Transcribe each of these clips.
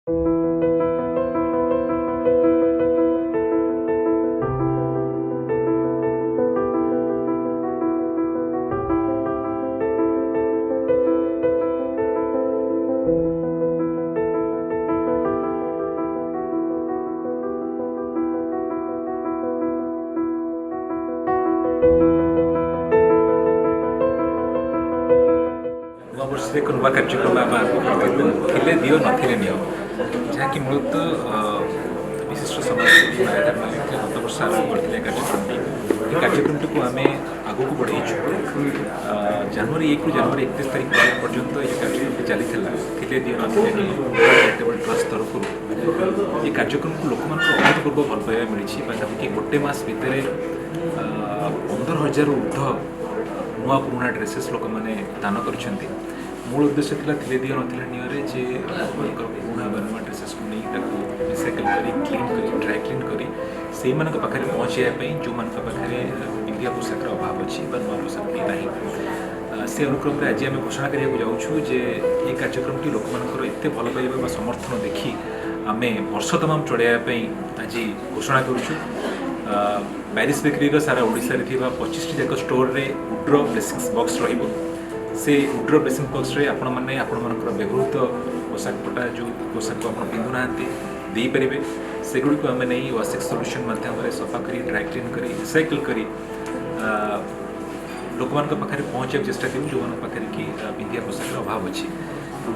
नूवर्षे एक नुआ कार्यक्रम आम आरंभ करते दियो नथिले नियो जहाँकि मूलतः विशिष्ट समाज गत वर्ष आरंभ करते कार्यक्रमटी को आम आग को बढ़ाई जनवरी 1 रु जनवरी 31 तारीख पर्यंत ये कार्यक्रम चली दियो नथिले चैरिटेबल ट्रस्ट तरफ ये कार्यक्रम को लोक अभूतपूर्व भल पाइबा मिली पाखापाखि गोटे मास भितर 15,000 ऊर्ध्व नुआ पुराणा ड्रेसेस लोक मैंने दान कर मूल उद्देश्य थिले दियो नथिले नियरे जे पुराणा नुआ ड्रेसेस को नहीं रिसाइकल करी क्लीन करी ड्राई क्लीन करी से पाखे पहुँचाई जो पाखे पिंधिया पोशाक अभाव अच्छी नुआ पोशाक ना से अनुक्रम आज आम घोषणा करने जाऊँ जे ये कार्यक्रमटी लोक एत भल पाइबा समर्थन देखी आम वर्ष तमाम चढ़ाई आज घोषणा करुँ पैरिस बेकरी सारा ओडिशा रे 25 जाक स्टोर रे उड्र ब्लेसिंग्स बॉक्स रहिबो से उड्र ब्लेसिंग बॉक्स रे आपण माने आपण मानकर व्यवहृत पोशाक पटा जो पोशाक को आपण पिंधु नांती दे परिबे सेगुडी को आमे नै वॉशिंग सॉल्यूशन माध्यम रे सफा करी ड्राई क्लीन करी रिसाइकल करी लोक मान पाखे पहुँचे चेष्टा करूँ जो मान पाखे कि पिंधिया पोशाक अभाव अच्छी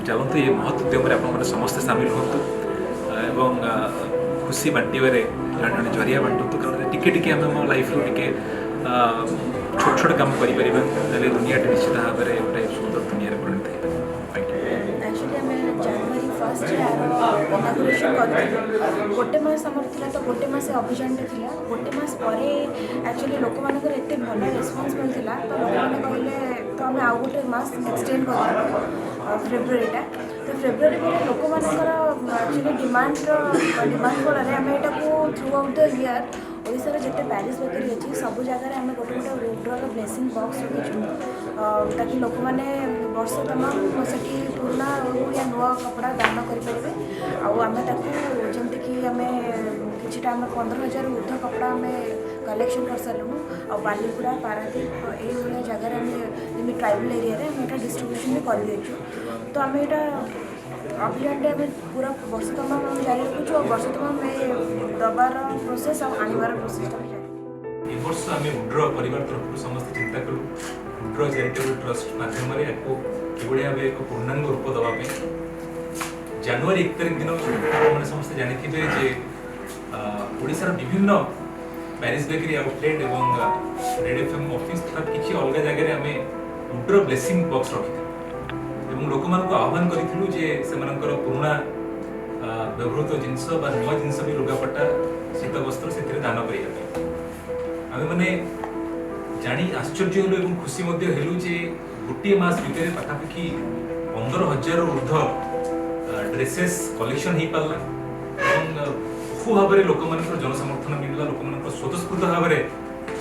चलते ये महत् उद्यम आप समस्ते सामिल हूँ एवं खुशी बांटे जड़े जरिया बांटू कारण टिके आम लाइफ टे छोट छोट कम कर दुनिया निश्चित भाव में गोटे सुंदर दुनिया परिणत गोटे मस आम तो गोटे मस अभियान गोटे मस पर एक्चुअली लोक मानकर एत भल रेस्पन्स मिलता तो लोक मैंने कहले तो आम आउ गोटे मस एक्सटेंड कर फेब्रुआरीटा तो फेब्रुआरी पर लोक मानकर एक्चुअली डिमांड फल आम यहाँ थ्रू आउट द इयर ओडिशार जिते पैरिस बेकरी अच्छी सब जगह आम गोटे गोटे उड्र ब्लेसिंग बॉक्स रखीचु ताकि लोक मैंने वर्ष तमाम से पुराना या नुआ कपड़ा दान करेंगे आमती कि आम कि 15,000 ऊर्ध्व कपड़ा आम कलेक्शन कर सारूँ आ बालीगुड़ा पारादीप ये जगह जमी ट्राइबल एरिया आम डिस्ट्रीब्यूशन भी कर देचु तो आम यहाँ अभियान आम पूरा वर्ष तमाम आम जारी रखुचु और वर्ष तमाम दबार प्रोसेस और आनबार प्रोसेस वर्ष आम उड्र परिवार तरफ समस्त चिंता करूँ उड्र चैरिटेबल ट्रस्ट माध्यम किभली भाव एक पूर्णांग रूप देवाई जनवरी 1 तारीख दिन मैंने समस्त जानी ओडिशार विभिन्न पैरिस बेकरी आउटलेट और रेड एफएम ऑफिस तथा किसी अलग जगह आम उड्र ब्लेसिंग बॉक्स रखी लोक मानक आह्वान करूँ जे से पुराणा व्यवहृत जिनस नुआ जिनस भी लुगापटा शीत वस्त्र से दान करने आम मैंने जानी आश्चर्य हलु और खुशी हेलु जे गोटे मास भितर पाखापाखि 15,000 ऊर्ध्व ड्रेसेस कलेक्शन हो पारा बहु भाव में लोक मान जनसमर्थन मिलला लोक मान स्वतस्फूर्त भाव में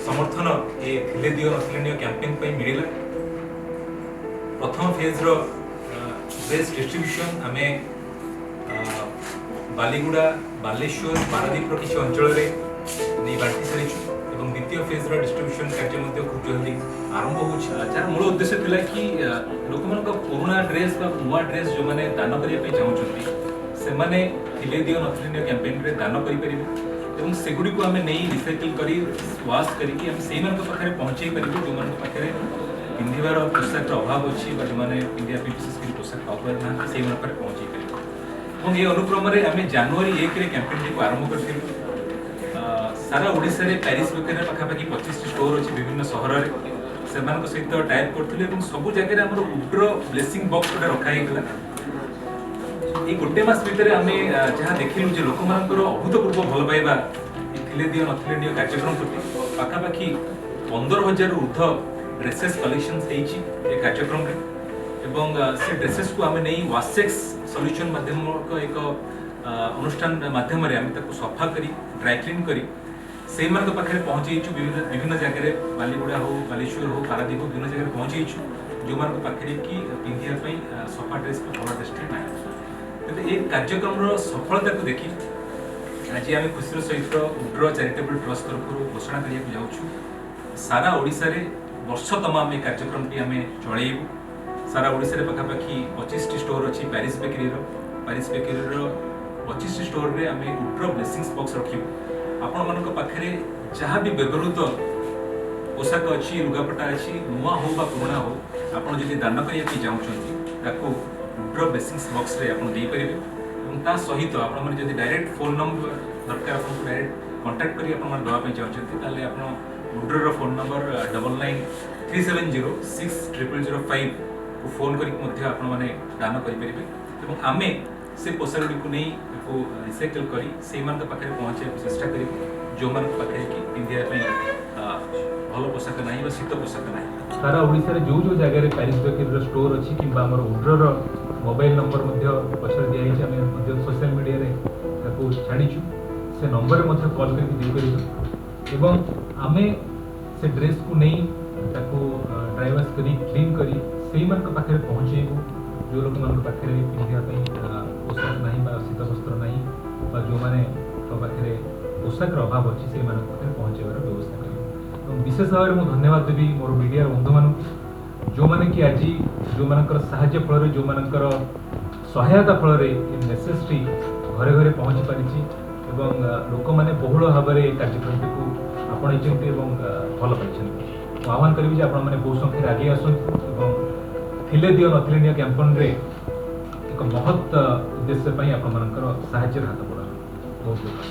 समर्थन ये थिले दियो नथिले नियो कैंपेन मिलला प्रथम फेज रो ड्रेस डिस्ट्रीब्यूशन आम बालीगुड़ा बालेश्वर पारादीप किसी अंचल नहीं बांटी सारी और द्वितीय फेज डिस्ट्रीब्यूशन कार्य खूब जल्दी आरंभ हो जार मूल उद्देश्य था कि लोक मान पुराणा ड्रेस नुआ ड्रेस जो मैंने दान करने चाहूँगी से मैंने थिले दियो नथिले नियो कैंपेन रे दान करें सेगुड़ी को आम नहीं रिसाइकल कर वाश करके पाखे पहुँचे पारे जो पाखे पिंधार पोशाक अभाव अच्छी जो मैंने पिंधा विशेष पोशाक पाई ना से पहुँचे पारे ये अनुक्रम में आम जनवरी 1 कैंपेन को आरंभ कर सारा ओडिशा रे पैरिस बेकरी पाखापाखि 25 स्टोर अच्छी विभिन्न सहर से सहित टाइप करते सब जगह आम उड्र ब्लेसिंग बॉक्स गोटे रखाईला ये गोटे मास भितर आम जहाँ देखिलु जे लोक मानकर अभूतपूर्व भल पाइबा थिले दियो नथिले नियो कार्यक्रम प्रति पाखापाखि 15,000 ऊर्ध्व ड्रेसेस कलेक्शन ये कार्यक्रम रे एवं से ड्रेसेस को आम नहीं वॉशेक्स सॉल्यूशन माध्यम एक अनुष्ठान माध्यम सफा करी ड्राई क्लीन करी से पाखे पहुँचेचु विभिन्न जगह बालीगुड़ा हो बालेश्वर हो पारादीप हो विभिन्न जगह पहुँचेचु जो पाखे कि पिंधापी सफा ड्रेस भल ड्रेस ना तेज ये कार्यक्रम सफलता को देखी आज आम खुशी सहित उड्र चैरिटेबल ट्रस्ट तरफ घोषणा करने जाऊँ सारा ओडिशा रे वर्ष तमाम ये कार्यक्रमटी आम चलू सारा ओडिशा पाखापाखि 25 स्टोर अच्छी प्यारिस बेकरी 25 स्टोर रे आम उड्र ब्लेसिंग्स बॉक्स रखू आपण मान पाखे जहाँ भी व्यवहृत पोशाक अच्छी लुगापटा अच्छी नुआ हो बा पुराणा हो आपड़ जब दान करने चाहूँ उड्र ब्लेसिंग्स बॉक्स रे आप देपर सहित आप डायरेक्ट फोन नंबर दरकार आपको डायरेक्ट कांटेक्ट करी देवाई चाहते आप उड्र फोन नंबर 9937060005 को फोन करके दान करेंगे आम से पोशाक गुड़ी को नहीं रिसाइकल कर पाखे पहुँचा चेष्टा करूँ जो पाखे कि पिंधापी भल पोशाक ना शीत पोशाक ना सारा ओडिशा रे जो जगह प्यारिस बेकरी स्टोर अच्छी कि उड्र मोबाइल नंबर पछरे दिखाई आम सोशल मीडिया छाड़ीचु से नंबर कॉल करके आम से ड्रेस को नहीं ड्राई वाश करी क्लीन करी से पाखे पहुँचेबू जो लोक मान पाखे पिंधापी पोशाक ना शीत वस्त्र ना जो मैंने पाखे पोशाक अभाव अच्छी से पाखे पहुँचार व्यवस्था करें विशेष भाव में धन्यवाद देवी मोर मीडिया बंधु मान जो मैंने कि आज जो मानकर साहाय्य फल जो मानकर सहायता फल मेसेजटी घरे घरे पहुँची पारी लोक मैंने बहुल भाव में कार्यक्रम को आपणई भल पाई आह्वान करी आप बहु संख्यार आगे आसतु थिले दियो नथिले नियो कैंपेन रे एक महत् उद्देश्य आप साहाय्य हाथ बढ़ा बहुत बहुत